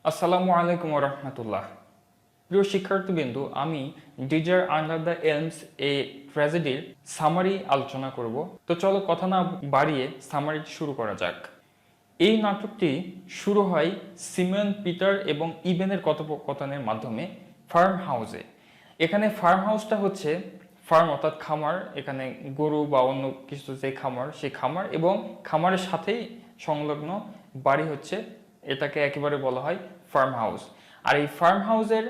আসসালামু আলাইকুম ওয়া রাহমাতুল্লাহ। প্রিয় শিক্ষার্থীবৃন্দু, আমি ডিজার আন্ডার দ্য এলমস এই ট্র্যাজেডির সামারি আলোচনা করব। তো চলো কথা না বাড়িয়ে সামারিটি শুরু করা যাক। এই নাটকটি শুরু হয় সিমিয়ন পিটার এবং ইবেনের কথোপকথনের মাধ্যমে ফার্ম হাউসে। এখানে ফার্ম হাউসটা হচ্ছে ফার্ম অর্থাৎ খামার, এখানে গরু বা অন্য কিছু যে খামার সেই খামার এবং খামারের সাথেই সংলগ্ন বাড়ি হচ্ছে, এটাকে একেবারে বলা হয় ফার্ম হাউস। আর এই ফার্ম হাউসের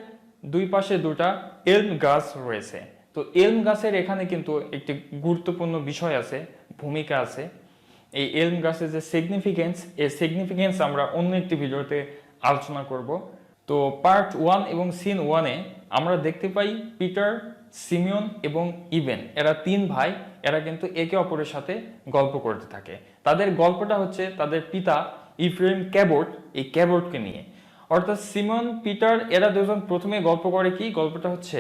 দুই পাশে দুটা এলম গাছ রয়েছে। তো এলম গাছের এখানে কিন্তু একটি গুরুত্বপূর্ণ বিষয় আছে, ভূমিকা আছে। এই এলম গাছের যে সিগনিফিকেন্স, এই সিগনিফিকেন্স আমরা অন্য একটি ভিডিওতে আলোচনা করব। তো পার্ট 1 এবং সিন 1-এ আমরা দেখতে পাই পিটার, সিমিয়ন এবং ইবেন, এরা তিন ভাই, এরা কিন্তু একে অপরের সাথে গল্প করতে থাকে। তাদের গল্পটা হচ্ছে তাদের পিতা ইফ্রেম ক্যাবোট, এই ক্যাবোটকে নিয়ে। অর্থাৎ সিমিয়ন, পিটার এরা দুজন প্রথমে গল্প করে কি, গল্পটা হচ্ছে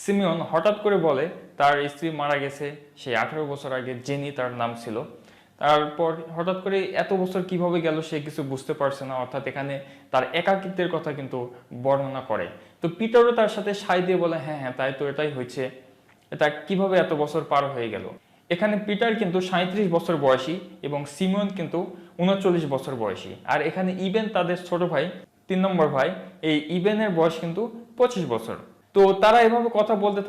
সিমিয়ন হঠাৎ করে বলে তার স্ত্রী মারা গেছে সেই 18 বছর আগে, জেনি তার নাম ছিল। তারপর হঠাৎ করে এত বছর কিভাবে গেল সে কিছু বুঝতে পারছে না, অর্থাৎ এখানে তার একাকিত্বের কথা কিন্তু বর্ণনা করে। তো পিটারও তার সাথে সায় দিয়ে বলে হ্যাঁ হ্যাঁ তাই তো, এটাই হয়েছে, এটা কিভাবে এত বছর পার হয়ে গেল। এখানে পিটার কিন্তু 37 বছর বয়সী এবং সিমিয়ন কিন্তু 39 বছর বয়সী। আর এখানে ইবেন তাদের ছোট ভাই, 3 নম্বর ভাই, এই ইবেনের বয়স কিন্তু 25 বছর। তো তারা এভাবে কথা বলতে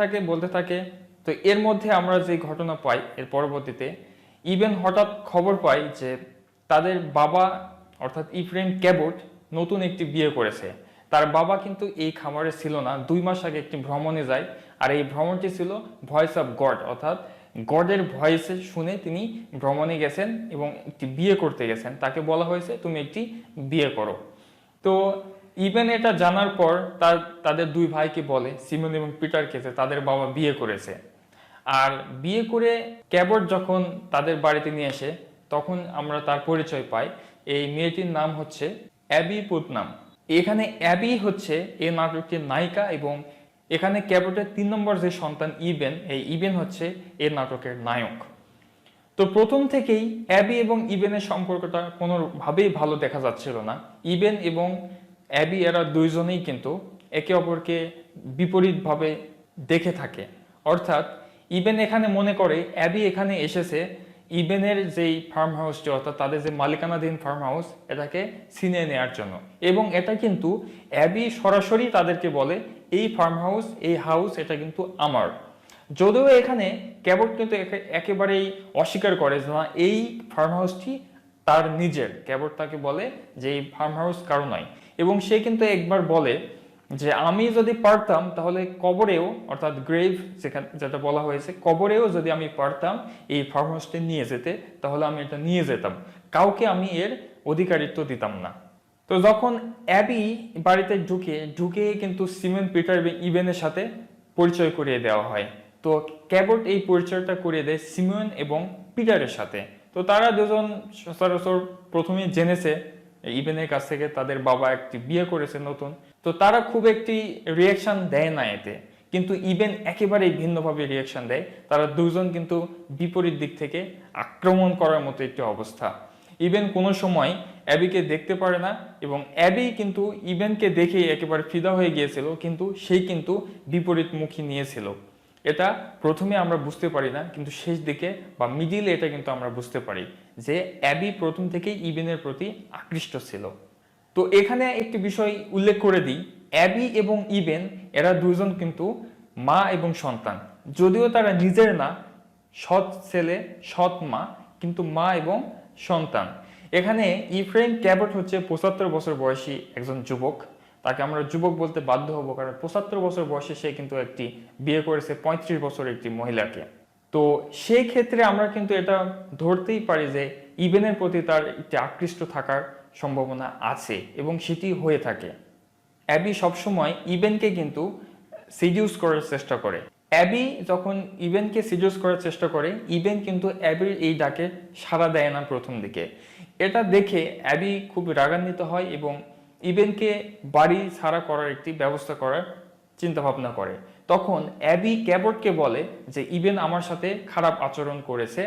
থাকে। তো এর মধ্যে আমরা যে ঘটনা পাই এর পরবর্তীতে, ইবেন হঠাৎ খবর পায় যে তাদের বাবা অর্থাৎ ইফ্রেম ক্যাবোট নতুন একটি বিয়ে করেছে। তার বাবা কিন্তু এই খামারে ছিল না, 2 মাস আগে একটি ভ্রমণে যায়। আর এই ভ্রমণটি ছিল ভয়েস অফ গড, অর্থাৎ গডের ভয়েসে শুনে তিনি ভ্রমণে গেছেন এবং একটি বিয়ে করতে গেছেন। তাকে বলা হয়েছে তুমি একটি বিয়ে করো। তো ইবেন এটা জানার পর তাদের দুই ভাইকে বলে, সিমন এবং পিটারকে, যে তাদের বাবা বিয়ে করেছে। আর বিয়ে করে ক্যাবট যখন তাদের বাড়িতে নিয়ে আসে তখন আমরা তার পরিচয় পাই। এই মেয়েটির নাম হচ্ছে অ্যাবি পুতনাম। এখানে অ্যাবি হচ্ছে এই নাটকটির নায়িকা এবং এখানে ক্যাবটের 3 নম্বর যে সন্তান ইবেন, এই ইবেন হচ্ছে এই নাটকের নায়ক। তো প্রথম থেকেই অ্যাবি এবং ইবেনের সম্পর্কটা কোনোভাবেই ভালো দেখা যাচ্ছিল না। ইবেন এবং অ্যাবি এরা দুইজনেই কিন্তু একে অপরকে বিপরীতভাবে দেখে থাকে। অর্থাৎ ইবেন এখানে মনে করে অ্যাবি এখানে এসেছে ইবেনের যেই ফার্ম হাউসটি, অর্থাৎ তাদের যে মালিকানাধীন ফার্ম হাউস, এটাকে ছিনিয়ে নেওয়ার জন্য। এবং এটা কিন্তু অ্যাবি সরাসরি তাদেরকে বলে এই ফার্ম হাউস, এই হাউস এটা কিন্তু আমার। যদিও এখানে ক্যাবট কিন্তু একেবারেই অস্বীকার করে যে না, এই ফার্ম হাউসটি তার নিজের। ক্যাবট তাকে বলে যে এই ফার্ম হাউস কারো নয়। এবং সে কিন্তু একবার বলে যে আমি যদি পারতাম তাহলে কবরেও, অর্থাৎ গ্রেভ যেটা বলা হয়েছে, কবরেও যদি আমি পারতাম এই ফার্ম হাউসটি নিয়ে যেতে, তাহলে আমি এটা নিয়ে যেতাম, কাউকে আমি এর অধিকারিত্ব দিতাম না। তো যখন অ্যাবি বাড়িতে ঢুকে কিন্তু সিমন, পিটার এবং ইবেনের সাথে পরিচয় করিয়ে দেওয়া হয়। তো ক্যাবট এই পরিচয়টা করিয়ে দেয় সিমিয়ন এবং পিটারের সাথে। তো তারা দুজন সচরাচর প্রথমে জেনেছে ইবেনের কাছ থেকে তাদের বাবা একটি বিয়ে করেছে নতুন। তো তারা খুব একটি রিয়াকশন দেয় না এতে, কিন্তু ইবেন একেবারেই ভিন্নভাবে রিয়াকশন দেয়। তারা দুজন কিন্তু বিপরীত দিক থেকে আক্রমণ করার মতো একটি অবস্থা। ইবেন কোনো সময় অ্যাবিকে দেখতে পারে না এবং অ্যাবি কিন্তু ইবেনকে দেখেই একেবারে ফিদা হয়ে গিয়েছিল, কিন্তু সেই কিন্তু বিপরীতমুখী নিয়েছিল। এটা প্রথমে আমরা বুঝতে পারি না, কিন্তু শেষ দিকে বা মিডিলে এটা কিন্তু আমরা বুঝতে পারি যে অ্যাবি প্রথম থেকেই ইবেনের প্রতি আকৃষ্ট ছিল। তো এখানে একটি বিষয় উল্লেখ করে দিই, অ্যাবি এবং ইবেন এরা দুজন কিন্তু মা এবং সন্তান। যদিও তারা নিজের না, সৎ ছেলে সৎ মা, কিন্তু মা এবং সন্তান। এখানে ইফ্রেম ক্যাবট হচ্ছে 75 বছর বয়সী একজন যুবক। তাকে আমরা যুবক বলতে বাধ্য হব, কারণ 75 বছর বয়সে সে কিন্তু একটি বিয়ে করেছে 35 বছর একটি মহিলাকে। তো সেই ক্ষেত্রে আমরা কিন্তু এটা ধরতেই পারি যে ইবেনের প্রতি তার একটি আকৃষ্ট থাকার সম্ভাবনা আছে এবং সেটি হয়ে থাকে। অ্যাবি সবসময় ইবেনকে কিন্তু সিডিউস করার চেষ্টা করে। অ্যাবি যখন ইবেনকে সিডিউস করার চেষ্টা করে, ইবেন কিন্তু অ্যাবির এই ডাকে সাড়া দেয় না প্রথম দিকে। এটা দেখে অ্যাবি খুব রাগান্বিত হয় এবং ইবেনকে বাড়ি ছাড়া করার একটি ব্যবস্থা করার চিন্তা ভাবনা করে। তখন অ্যাবি ক্যাবটকে বলে যে ইবেন আমার সাথে খারাপ আচরণ করেছে,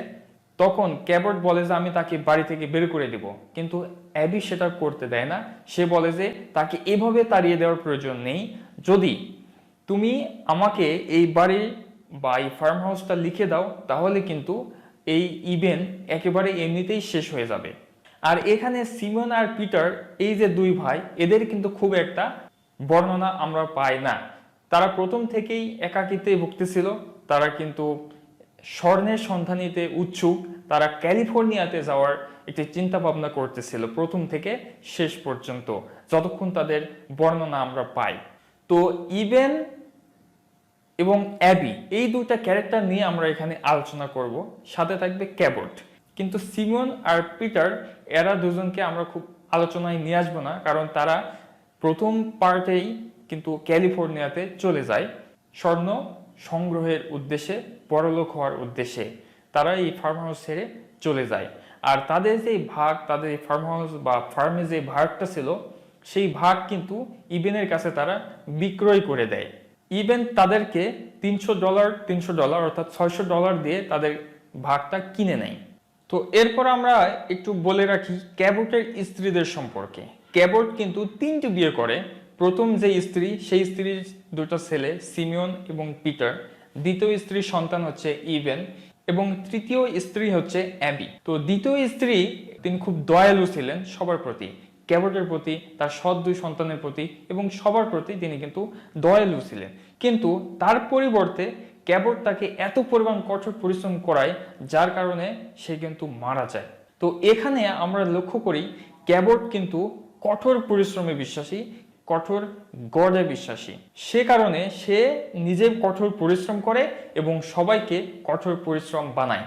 তখন ক্যাবট বলে যে আমি তাকে বাড়ি থেকে বের করে দিব, কিন্তু অ্যাবি সেটা করতে দেয় না। সে বলে যে তাকে এভাবে তাড়িয়ে দেওয়ার প্রয়োজন নেই, যদি তুমি আমাকে এই বাড়ি বা এই ফার্ম হাউসটা লিখে দাও তাহলে কিন্তু এই ইভেন্ট একেবারে এমনিতেই শেষ হয়ে যাবে। আর এখানে সিমন আর পিটার, এই যে দুই ভাই, এদের কিন্তু খুব একটা বর্ণনা আমরা পাই না। তারা প্রথম থেকেই একাকিত্বে ভুগতেছিল। তারা কিন্তু স্বর্ণের সন্ধানীতে উৎসুক। তারা ক্যালিফোর্নিয়াতে যাওয়ার একটি চিন্তা ভাবনা করতেছিল প্রথম থেকে শেষ পর্যন্ত, যতক্ষণ তাদের বর্ণনা আমরা পাই। তো ইভেন এবং অ্যাবি, এই দুইটা ক্যারেক্টার নিয়ে আমরা এখানে আলোচনা করব, সাথে থাকবে ক্যাবট। কিন্তু সিমন আর পিটার, এরা দুজনকে আমরা খুব আলোচনায় নিয়ে আসবো না, কারণ তারা প্রথম পার্টেই কিন্তু ক্যালিফোর্নিয়াতে চলে যায় স্বর্ণ সংগ্রহের উদ্দেশ্যে, বড়লোক হওয়ার উদ্দেশ্যে। তারা এই ফার্ম হাউস ছেড়ে চলে যায়। আর তাদের যে ভাগ, তাদের এই ফার্ম হাউস বা ফার্মে যে ভাগটা ছিল, সেই ভাগ কিন্তু ইভেনের কাছে তারা বিক্রয় করে দেয়। ইভেন তাদেরকে $300 অর্থাৎ $600 দিয়ে তাদের ভাগটা কিনে নেয়। তো এরপর আমরা একটু বলে রাখি ক্যাবটের স্ত্রীদের সম্পর্কে। ক্যাবট কিন্তু 3টি বিয়ে করে। প্রথম যে স্ত্রী, সেই স্ত্রীর দুটো ছেলে সিমিয়ন এবং পিটার। দ্বিতীয় স্ত্রীর সন্তান হচ্ছে ইভেন, এবং তৃতীয় স্ত্রী হচ্ছে অ্যাবি। তো দ্বিতীয় স্ত্রী, তিনি খুব দয়ালু ছিলেন সবার প্রতি, ক্যাবটের প্রতি, তার সৎ দুই সন্তানের প্রতি এবং সবার প্রতি তিনি কিন্তু দয়ালু ছিলেন। কিন্তু তার পরিবর্তে ক্যাবট তাকে এত পরিমাণ কঠোর পরিশ্রম করায়, যার কারণে সে কিন্তু মারা যায়। তো এখানে আমরা লক্ষ্য করি ক্যাবট কিন্তু কঠোর পরিশ্রমে বিশ্বাসী, কঠোর গড়ে বিশ্বাসী। সে কারণে সে নিজে কঠোর পরিশ্রম করে এবং সবাইকে কঠোর পরিশ্রম বানায়।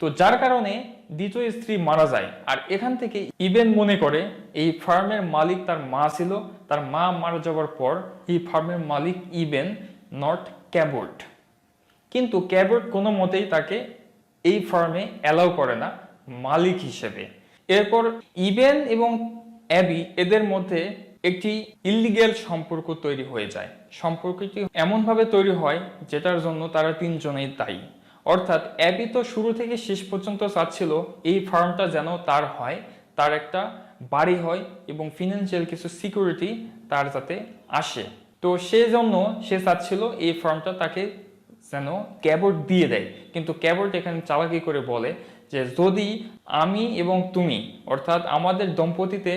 তো যার কারণে দ্বিতীয় স্ত্রী মারা যায়। আর এখান থেকে ইভেন মনে করে এই ফার্মের মালিক তার মা ছিল, তার মা মারা যাওয়ার পর এই ফার্মের মালিক ইভেন, নট ক্যাবট। কিন্তু ক্যাবট কোনো মতেই তাকে এই ফার্মে অ্যালাউ করে না মালিক হিসেবে। এরপর ইভেন এবং অ্যাবি, এদের মধ্যে একটি ইলিগ্যাল সম্পর্ক তৈরি হয়ে যায়। সম্পর্কটি এমনভাবে তৈরি হয় যেটার জন্য তারা তিনজনেই দায়ী। অর্থাৎ অ্যাবি তো শুরু থেকে শেষ পর্যন্ত চাচ্ছিল এই ফার্মটা যেন তার হয়, তার একটা বাড়ি হয় এবং ফিনান্সিয়াল কিছু সিকিউরিটি তার যাতে আসে। তো সেই জন্য সে চাচ্ছিল এই ফার্মটা তাকে যেন ক্যাবট দিয়ে দেয়। কিন্তু ক্যাবট এখানে চালাকি করে বলে যে যদি আমি এবং তুমি, অর্থাৎ আমাদের দম্পতিতে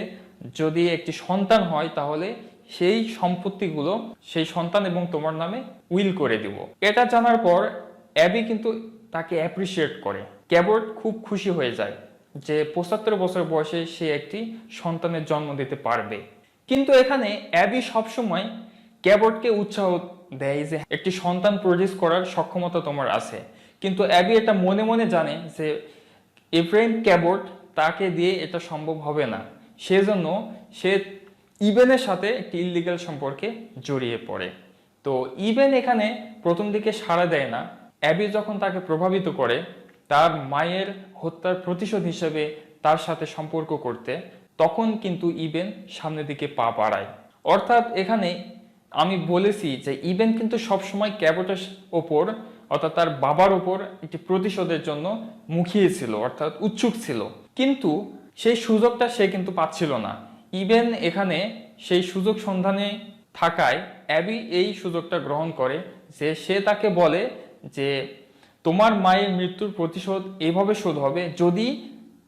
যদি একটি সন্তান হয়, তাহলে সেই সম্পত্তিগুলো সেই সন্তান এবং তোমার নামে উইল করে দিব। এটা জানার পর অ্যাবি কিন্তু তাকে অ্যাপ্রিসিয়েট করে। ক্যাবট খুব খুশি হয়ে যায় যে 75 বছর বয়সে সে একটি সন্তানের জন্ম দিতে পারবে। কিন্তু এখানে অ্যাবি সবসময় ক্যাবটকে উৎসাহ দেয় যে একটি সন্তান প্রডিউস করার সক্ষমতা তোমার আছে। কিন্তু অ্যাবি এটা মনে মনে জানে যে এফ্রেম ক্যাবট, তাকে দিয়ে এটা সম্ভব হবে না। সেজন্য সে ইভেনের সাথে একটি ইলিগাল সম্পর্কে জড়িয়ে পড়ে। তো ইভেন এখানে প্রথম দিকে সাড়া দেয় না। অ্যাবি যখন তাকে প্রভাবিত করে তার মায়ের হত্যার প্রতিশোধ হিসেবে তার সাথে সম্পর্ক করতে, তখন কিন্তু ইভেন সামনের দিকে পা বাড়ায়। অর্থাৎ এখানে আমি বলেছি যে ইভেন কিন্তু সবসময় ক্যাবটের ওপর, অর্থাৎ তার বাবার ওপর একটি প্রতিশোধের জন্য মুখিয়ে ছিল, অর্থাৎ উৎসুক ছিল। কিন্তু সেই সুযোগটা সে কিন্তু পাচ্ছিল না। ইভেন এখানে সেই সুযোগ সন্ধানে থাকায় অ্যাবি এই সুযোগটা গ্রহণ করে যে সে তাকে বলে যে তোমার মায়ের মৃত্যুর প্রতিশোধ এভাবে শোধ হবে যদি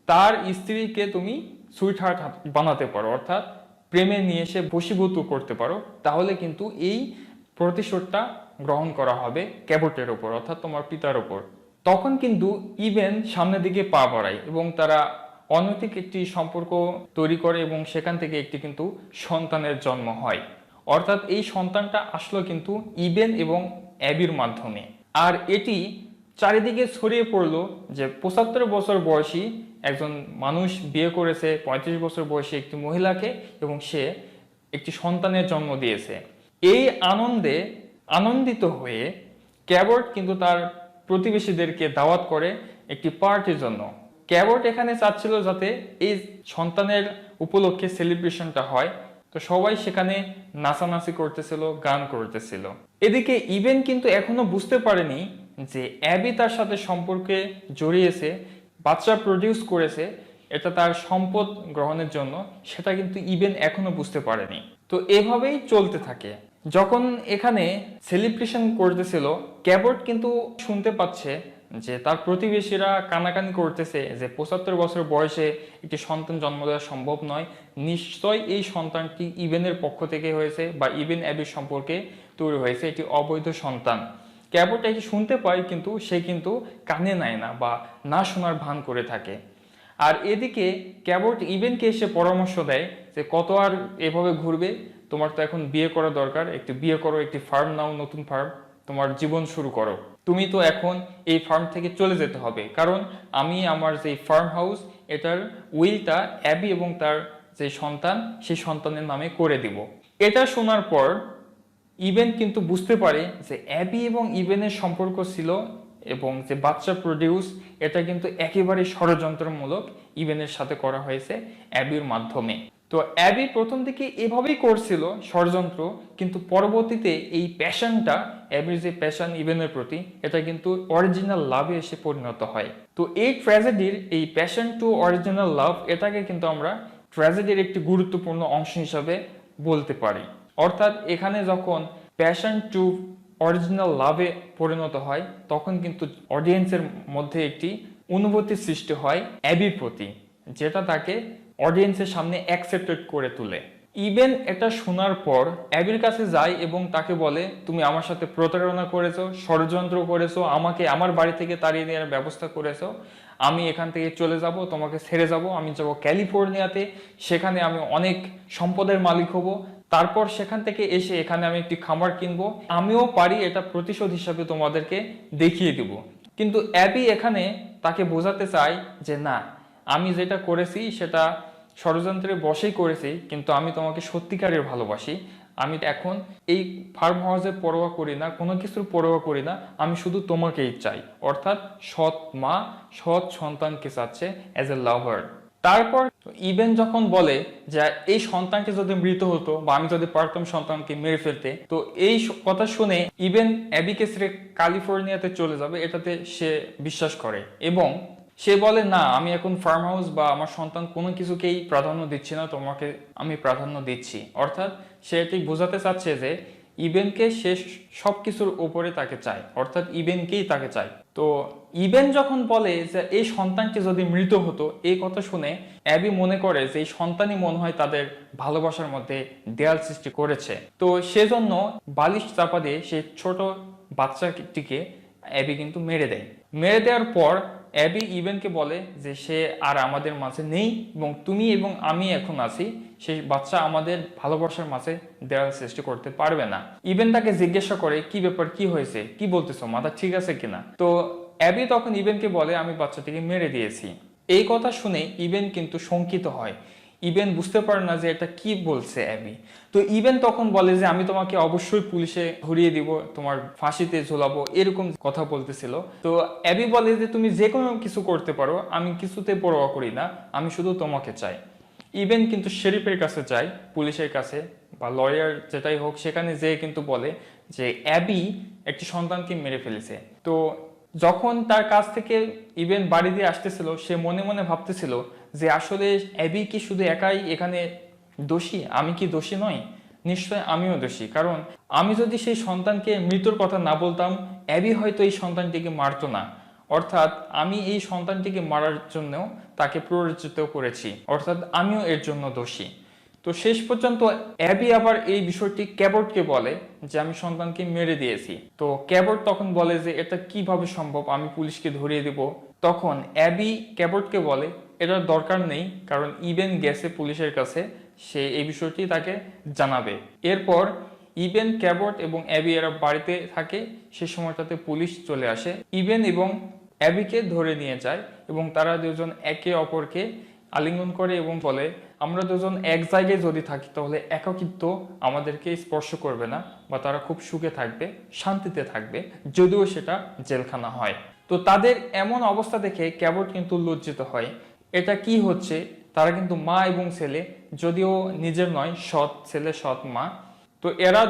তার স্ত্রীকে তুমি সুইট হার্ট বানাতে পারো, অর্থাৎ প্রেমে নিয়ে এসে বশীভূত করতে পারো, তাহলে কিন্তু এই প্রতিশোধটা গ্রহণ করা হবে ক্যাবটের ওপর, অর্থাৎ তোমার পিতার ওপর। তখন কিন্তু ইভেন সামনের দিকে পা বাড়ায় এবং তারা অনৈতিক একটি সম্পর্ক তৈরি করে এবং সেখান থেকে একটি কিন্তু সন্তানের জন্ম হয়। অর্থাৎ এই সন্তানটা আসলো কিন্তু ইভেন এবং অ্যাবির মাধ্যমে। আর এটি চারিদিকে ছড়িয়ে পড়লো যে 75 বছর বয়সী একজন মানুষ বিয়ে করেছে 35 বছর বয়সী একটি মহিলাকে এবং সে একটি সন্তানের জন্ম দিয়েছে। এই আনন্দে আনন্দিত হয়ে ক্যাবট কিন্তু তার প্রতিবেশীদেরকে দাওয়াত করে একটি পার্টির জন্য। ক্যাবট এখানে চাচ্ছিল যাতে এই সন্তানের উপলক্ষে সেলিব্রেশনটা হয়। তো সবাই সেখানে নাচানাচি করতেছিল, গান করতেছিল। এদিকে ইভেন কিন্তু এখনো বুঝতে পারেনি যে অ্যাবি তার সাথে সম্পর্কে জড়িয়েছে বাচ্চা প্রডিউস করেছে এটা তার সম্পদ গ্রহণের জন্য, সেটা কিন্তু ইবেন এখনো বুঝতে পারেনি। তো এভাবেই চলতে থাকে। যখন এখানে সেলিব্রেশন করতেছিল, ক্যাবট কিন্তু শুনতে পাচ্ছে যে তার প্রতিবেশীরা কানাকানি করতেছে যে 75 বছর বয়সে একটি সন্তান জন্ম দেওয়া সম্ভব নয়, নিশ্চয় এই সন্তানটি ইবেনের পক্ষ থেকে হয়েছে বা ইবেন অ্যাবির সম্পর্কে তৈরি হয়েছে, এটি অবৈধ সন্তান। ক্যাবট এটি শুনতে পায় কিন্তু সে কিন্তু কানে নেয় না বা না শোনার ভান করে থাকে। আর এদিকে ক্যাবট ইবেনকে এসে পরামর্শ দেয় যে কত আর এভাবে ঘুরবে, তোমার তো এখন বিয়ে করা দরকার, একটু বিয়ে করো, একটি ফার্ম নাও, নতুন ফার্ম, তোমার জীবন শুরু করো। তুমি তো এখন এই ফার্ম থেকে চলে যেতে হবে, কারণ আমি আমার যে ফার্ম হাউস এটার উইলটা অ্যাবি এবং তার যে সন্তান সেই সন্তানের নামে করে দিব। এটা শোনার পর ইবেন কিন্তু বুঝতে পারে যে অ্যাবি এবং ইবেনের সম্পর্ক ছিল এবং যে বাচ্চা প্রডিউস এটা কিন্তু একেবারে ষড়যন্ত্রমূলক ইবেনের সাথে করা হয়েছে অ্যাবির মাধ্যমে। তো অ্যাবি প্রথম দিকে এভাবেই করছিল ষড়যন্ত্র, কিন্তু পরবর্তীতে এই প্যাশনটা, অ্যাবির যে প্যাশন ইবেনের প্রতি, এটা কিন্তু অরিজিনাল লাভে এসে পরিণত হয়। তো এই ট্র্যাজেডির এই প্যাশন টু অরিজিনাল লাভ, এটাকে কিন্তু আমরা ট্র্যাজেডির একটি গুরুত্বপূর্ণ অংশ হিসাবে বলতে পারি। অর্থাৎ এখানে যখন প্যাশন টু অরিজিনাল লাভে পরিণত হয় তখন কিন্তু অডিয়েন্সের মধ্যে একটি অনুভূতির সৃষ্টি হয় অ্যাবির প্রতি, যেটা তাকে অডিয়েন্সের সামনে অ্যাকসেপ্টেড করে তোলে। ইবেন এটা শোনার পর অ্যাবির কাছে যায় এবং তাকে বলে, তুমি আমার সাথে প্রতারণা করেছো, ষড়যন্ত্র করেছো, আমাকে আমার বাড়ি থেকে তাড়িয়ে নেওয়ার ব্যবস্থা করেছো, আমি এখান থেকে চলে যাব, তোমাকে ছেড়ে যাব, আমি যাব ক্যালিফোর্নিয়াতে, সেখানে আমি অনেক সম্পদের মালিক হব, তারপর সেখান থেকে এসে এখানে আমি একটি খামার কিনবো, আমিও পারি এটা প্রতিশোধ হিসাবে তোমাদেরকে দেখিয়ে দিব। কিন্তু অ্যাবি এখানে তাকে বোঝাতে চায় যে না, আমি যেটা করেছি সেটা ষড়যন্ত্রের বশেই করেছি, কিন্তু আমি তোমাকে সত্যিকারের ভালোবাসি। আমি এখন এই ফার্ম হাউসের পরোয়া করি না, কোনো কিছুর পরোয়া করি না, আমি শুধু তোমাকেই চাই। অর্থাৎ সৎ মা সৎ সন্তানকে চাচ্ছে অ্যাজ এ লাভার। তারপর ইবেন যখন বলে যে এই সন্তানটি যদি মৃত হতো বা আমি যদি পারতাম সন্তানকে মেরে ফেলতে, তো এই কথা শুনে ইবেন অ্যাবিকে ছেড়ে ক্যালিফোর্নিয়াতে চলে যাবে এটাতে সে বিশ্বাস করে এবং সে বলে না, আমি এখন ফার্ম হাউস বা আমার সন্তান কোনো কিছুকেই প্রাধান্য দিচ্ছি না, তোমাকে আমি প্রাধান্য দিচ্ছি। অর্থাৎ সে এটি বোঝাতে চাচ্ছে যে ইবেনকে সে সবকিছুর উপরে তাকে চায়, অর্থাৎ ইবেনকেই তাকে চায়। তো ইবেন যখন বলে যে এই সন্তানটি যদি মৃত হতো, এই কথা শুনে অ্যাবি মনে করে যে এই সন্তানই মনে হয় তাদের ভালোবাসার মধ্যে দেয়াল সৃষ্টি করেছে। তো সেজন্য বালিশ চাপা দিয়ে সেই ছোট বাচ্চাটিকে অ্যাবি কিন্তু মেরে দেয়। মেরে দেওয়ার পর অ্যাবি ইবেনকে বলে যে সে আর আমাদের মাঝে নেই এবং তুমি এবং আমি এখন আছি, সেই বাচ্চা আমাদের ভালোবাসার মাঝে দেওয়াল সৃষ্টি করতে পারবে না। ইবেন তাকে জিজ্ঞাসা করে কি ব্যাপার, কি হয়েছে, কি বলতেছো, মাথা ঠিক আছে কিনা। তো অ্যাবি তখন ইবেনকে বলে আমি বাচ্চাটিকে মেরে দিয়েছি। এই কথা শুনে ইবেন কিন্তু শঙ্কিত হয়। ইবেন বুঝতে পারে না যে এটা কি বলছে অ্যাবি। তো ইবেন তখন বলে যে আমি তোমাকে অবশ্যই পুলিশে ধরিয়ে দিব, তোমার ফাঁসিতে ঝোলাবো, এরকম কথা বলতেছিল। তো অ্যাবি বলে যে তুমি যে কোনো কিছু করতে পারো, আমি কিছুতে পরোয়া করি না, আমি শুধু তোমাকে চাই। ইবেন কিন্তু শেরিফের কাছে যায়, পুলিশের কাছে বা লয়ার যেটাই হোক, সেখানে যেয়ে কিন্তু বলে যে অ্যাবি একটি সন্তানকে মেরে ফেলেছে। তো যখন তার কাছ থেকে ইবেন বাড়ি দিয়ে আসতেছিল, সে মনে মনে ভাবতেছিল যে আসলে অ্যাবি কি শুধু একাই এখানে দোষী, আমি কি দোষী নই? নিশ্চয় আমিও দোষী, কারণ আমি যদি সেই সন্তানকে মৃত্যুর কথা না বলতাম, অ্যাবি হয়তো এই সন্তানটিকে মারতো না। অর্থাৎ আমি এই সন্তানটিকে মারার জন্য তাকে প্ররোচিত করেছি, অর্থাৎ আমিও এর জন্য দোষী। তো শেষ পর্যন্ত অ্যাবি আবার এই বিষয়টি ক্যাবটকে বলে যে আমি সন্তানকে মেরে দিয়েছি। তো ক্যাবট তখন বলে যে এটা কিভাবে সম্ভব, আমি পুলিশকে ধরিয়ে দিব। তখন অ্যাবি ক্যাবটকে বলে এটার দরকার নেই, কারণ ইবেন গেছে পুলিশের কাছে, সে এই বিষয়টি তাকে জানাবে। এরপর ইবেন, ক্যাবট এবং অ্যাবি এরা বাড়িতে থাকে, সে সময়টাতে পুলিশ চলে আসে, ইবেন এবং অ্যাবিকে ধরে নিয়ে যায় এবং তারা দুজন একে অপরকে আলিঙ্গন করে এবং বলে আমরা দুজন এক জায়গায় যদি থাকি তাহলে একাকিত্ব আমাদেরকে স্পর্শ করবে না বা তারা খুব সুখে থাকবে, শান্তিতে থাকবে, যদিও সেটা জেলখানা হয়। তো তাদের এমন অবস্থা দেখে ক্যাবট কিন্তু লজ্জিত হয়, এটা কি হচ্ছে। তারা কিন্তু মা এবং ছেলে, যদিও নিজের নয়, সৎ ছেলে সৎ মা। তো এরা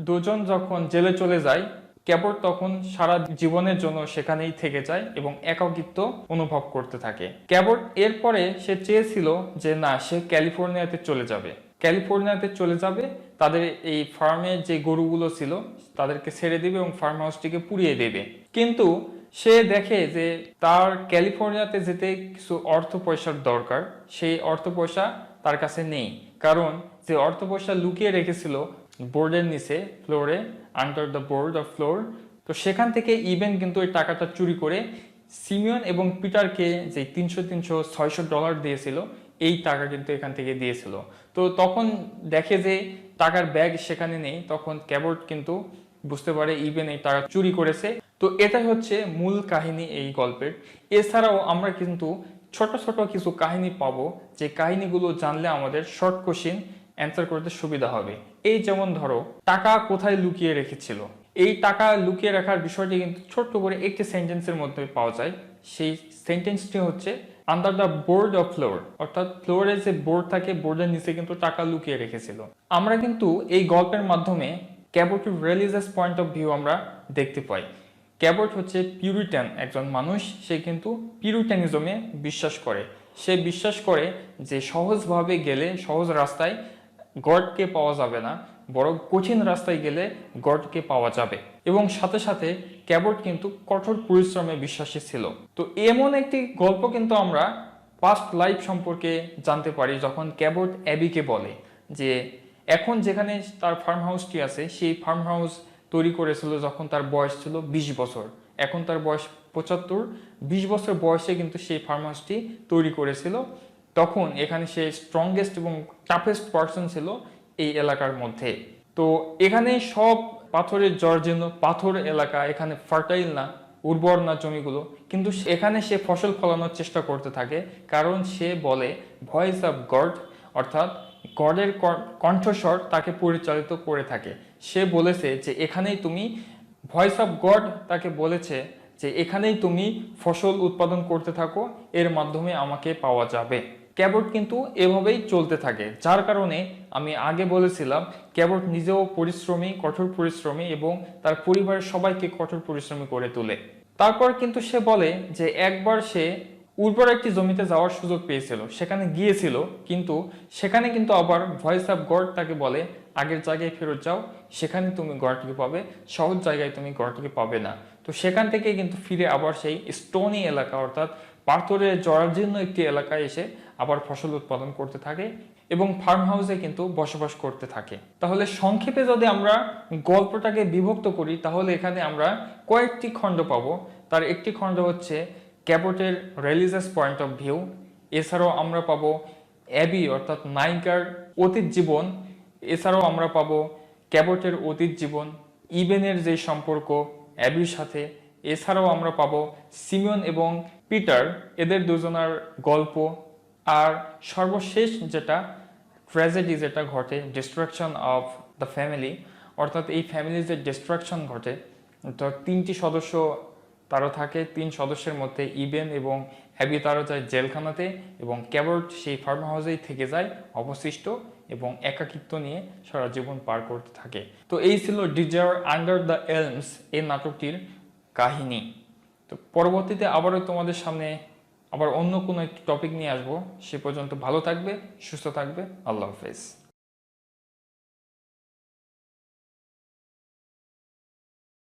দুজন যখন জেলে চলে যায়, ক্যাবট তখন সারা জীবনের জন্য সেখানেই থেকে যায় এবং একাকিত্ব অনুভব করতে থাকে। ক্যাবট এরপরে সে চেয়েছিল যে না, সে ক্যালিফোর্নিয়াতে চলে যাবে, ক্যালিফোর্নিয়াতে চলে যাবে, তাদের এই ফার্মে যে গরুগুলো ছিল তাদেরকে ছেড়ে দিবে এবং ফার্ম হাউসটিকে পুড়িয়ে দেবে। কিন্তু সে দেখে যে তার ক্যালিফোর্নিয়াতে যেতে কিছু অর্থ পয়সার দরকার, সেই অর্থ পয়সা তার কাছে নেই, কারণ যে অর্থ পয়সা লুকিয়ে রেখেছিল বোর্ডের নিচে, ফ্লোরে, under the board of floor, তো সেখান থেকে ইভেন কিন্তু ওই টাকাটা চুরি করে সিমিয়ন এবং পিটারকে যে 300-600 ডলার দিয়েছিল, এই টাকা কিন্তু এখান থেকে দিয়েছিল। তো তখন দেখে যে টাকার ব্যাগ সেখানে নেই, তখন ক্যাবট কিন্তু বুঝতে পারে ইভেন এই টাকা চুরি করেছে। তো এটাই হচ্ছে মূল কাহিনী এই গল্পের। এছাড়াও আমরা কিন্তু ছোট ছোট কিছু কাহিনী পাবো, যে কাহিনীগুলো জানলে আমাদের শর্ট কোশ্চেন অ্যান্সার করতে সুবিধা হবে। এই যেমন ধরো, টাকা কোথায় লুকিয়ে রেখেছিল, এই টাকা লুকিয়ে রাখার বিষয়টি কিন্তু ছোট্ট করে একটি সেন্টেন্সের মধ্যে পাওয়া যায়। সেই সেন্টেন্সটি হচ্ছে under the board of floor, অর্থাৎ ফ্লোরে যে বোর্ড থাকে, বোর্ডের নিচে কিন্তু টাকা লুকিয়ে রেখেছিল। আমরা কিন্তু এই গল্পের মাধ্যমে ক্যাবটের রিলিজিয়াস পয়েন্ট অফ ভিউ আমরা দেখতে পাই। ক্যাবট হচ্ছে পিউরিটান একজন মানুষ, সে কিন্তু পিউরিটানিজমে বিশ্বাস করে। সে বিশ্বাস করে যে সহজভাবে গেলে, সহজ রাস্তায় গডকে পাওয়া যাবে না, বরং কঠিন রাস্তায় গেলে গডকে পাওয়া যাবে। এবং সাথে সাথে ক্যাবট কিন্তু কঠোর পরিশ্রমে বিশ্বাসী ছিল। তো এমন একটি গল্প কিন্তু আমরা পাস্ট লাইফ সম্পর্কে জানতে পারি, যখন ক্যাবট অ্যাবিকে বলে যে এখন যেখানে তার ফার্ম হাউসটি আছে, সেই ফার্ম হাউস তৈরি করেছিল যখন তার বয়স ছিল 20 বছর, এখন তার বয়স 75, 20 বছর বয়সে কিন্তু সেই ফার্ম হাউসটি তৈরি করেছিল। তখন এখানে সে স্ট্রংগেস্ট এবং টাফেস্ট পার্সন ছিল এই এলাকার মধ্যে। তো এখানে সব পাথরের জর্জীর্ণ পাথর এলাকা, এখানে ফার্টাইল না, উর্বর না জমিগুলো, কিন্তু এখানে সে ফসল ফলানোর চেষ্টা করতে থাকে, কারণ সে বলে ভয়েস অফ গড, অর্থাৎ গডের কণ্ঠস্বর তাকে পরিচালিত করে থাকে। সে বলেছে যে এখানেই তুমি, ভয়েস অফ গড তাকে বলেছে যে এখানেই তুমি ফসল উৎপাদন করতে থাকো, এর মাধ্যমে আমাকে পাওয়া যাবে। ক্যাবট কিন্তু এভাবেই চলতে থাকে, যার কারণে আমি আগে বলেছিলাম ক্যাবট নিজেও পরিশ্রমী, কঠোর পরিশ্রমী এবং তার পরিবারের সবাইকে কঠোর পরিশ্রমী করে তোলে। তারপর কিন্তু সে বলে যে একবার সে উর্বর একটি জমিতে যাওয়ার সুযোগ পেয়েছিল, সেখানে গিয়েছিল, কিন্তু সেখানে কিন্তু আবার ভয়েস অফ গড তাকে বলে আগের জায়গায় ফেরত যাও, সেখানে তুমি গডকে পাবে, সহজ জায়গায় তুমি গডকে পাবে না। তো সেখান থেকে কিন্তু ফিরে আবার সেই স্টোনি এলাকা, অর্থাৎ পাথরের জরাজীর্ণ একটি এলাকায় এসে আবার ফসল উৎপাদন করতে থাকে এবং ফার্ম হাউসে কিন্তু বসবাস করতে থাকে। তাহলে সংক্ষেপে যদি আমরা গল্পটাকে বিভক্ত করি, তাহলে এখানে আমরা কয়েকটি খণ্ড পাবো। তার একটি খণ্ড হচ্ছে ক্যাবটের রিলিজিয়াস পয়েন্ট অফ ভিউ, এছাড়াও আমরা পাবো অ্যাবি অর্থাৎ নায়িকার অতীত জীবন, এছাড়াও আমরা পাবো ক্যাবটের অতীত জীবন, ইভেনের যে সম্পর্ক অ্যাবির সাথে, এছাড়াও আমরা পাবো সিমিয়ন এবং পিটার, এদের দুজনার গল্প, আর সর্বশেষ যেটা ট্র্যাজেডি যেটা ঘটে, ডিস্ট্রাকশন অফ দ্য ফ্যামিলি, অর্থাৎ এই ফ্যামিলির যে ডিস্ট্রাকশন ঘটে। তো 3টি সদস্য তারা থাকে, 3 সদস্যের মধ্যে ইভেন এবং অ্যাবি তারা যায় জেলখানাতে এবং ক্যাবট সেই ফার্ম হাউসেই থেকে যায় অবশিষ্ট এবং একাকিত্ব নিয়ে সারা জীবন পার করতে থাকে। তো এই ছিল ডিজায়ার আন্ডার দ্য এলমস এই নাটকটির কাহিনী। তো পরবর্তীতে আবারও তোমাদের সামনে আবার অন্য কোনো একটি টপিক নিয়ে আসবো। সে পর্যন্ত ভালো থাকবে, সুস্থ থাকবে, আল্লাহ হাফেজ।